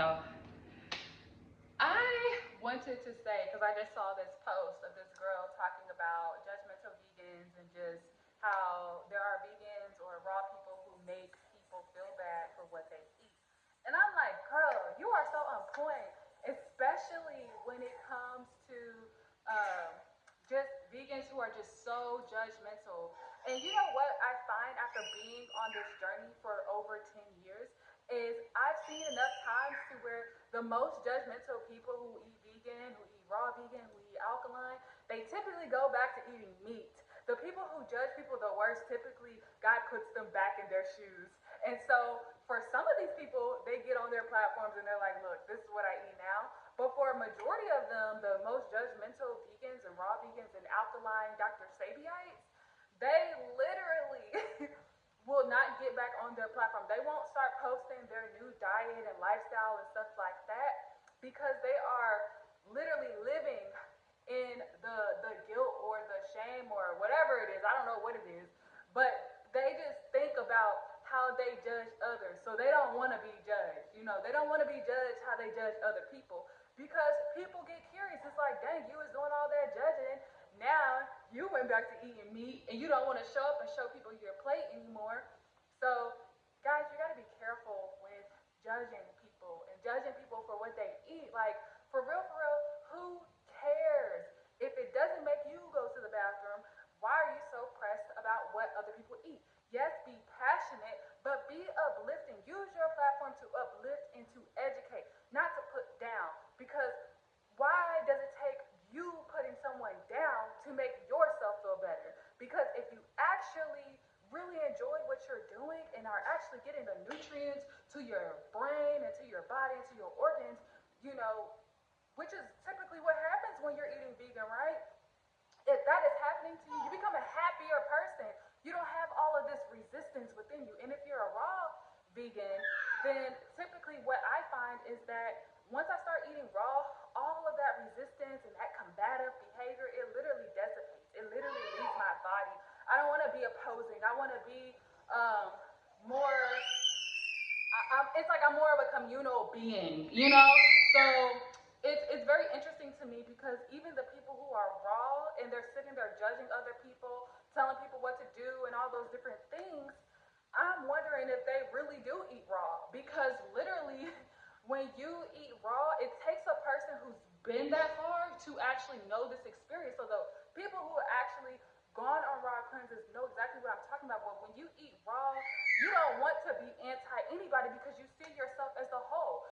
So I wanted to say, because I just saw this post of this girl talking about judgmental vegans and just how there are vegans or raw people who make people feel bad for what they eat. And I'm like, girl, you are so on point, especially when it comes to um, just vegans who are just so judgmental. And you know what I find after being on this journey for over 10 years is I've seen enough times to where the most judgmental people who eat vegan, who eat raw vegan, who eat alkaline, they typically go back to eating meat. The people who judge people the worst, typically God puts them back in their shoes. And so for some of these people, they get on their platforms and they're like, look, this is what I eat now. But for a majority of them, the most judgmental vegans and raw vegans and alkaline Dr. Sabiites, they literally will not get back on their platform. They won't start posting their new diet and lifestyle and stuff like that because they are literally living in the guilt or the shame or whatever it is. I don't know what it is, but they just think about how they judge others. So they don't want to be judged. You know, they don't want to be judged how they judge other people because people get curious. It's like, dang, you was doing all that judging. Now you went back to eating meat and you don't want to show up and show people your plate anymore. So, guys, you got to be careful with judging people and judging people for what they eat. Like, for real, who cares? If it doesn't make you go to the bathroom, why are you so pressed about what other people eat? Yes, be passionate, but be uplifting. Use your platform to uplift and to educate, not to put down. Because why does it take you putting someone down to make yourself feel better? Because if you actually really enjoy what you're doing and are actually getting the nutrients to your brain and to your body and to your organs, you know, which is typically what happens when you're eating vegan, right? If that is happening to you, you become a happier person. You don't have all of this resistance within you. And if you're a raw vegan, then typically what I find is that once I start eating raw, all of that resistance and that combative behavior, it literally dissipates. It literally leaves my body. I don't want to be opposing. I want to be more it's like I'm more of a communal being, you know? So it's very interesting to me because even the people who are raw and they're sitting there judging other people, telling people what to do and all those different things, I'm wondering if they really do eat raw because literally when you eat raw, it takes a person who's been that far to actually know this experience. So the people who actually gone on raw cleanses know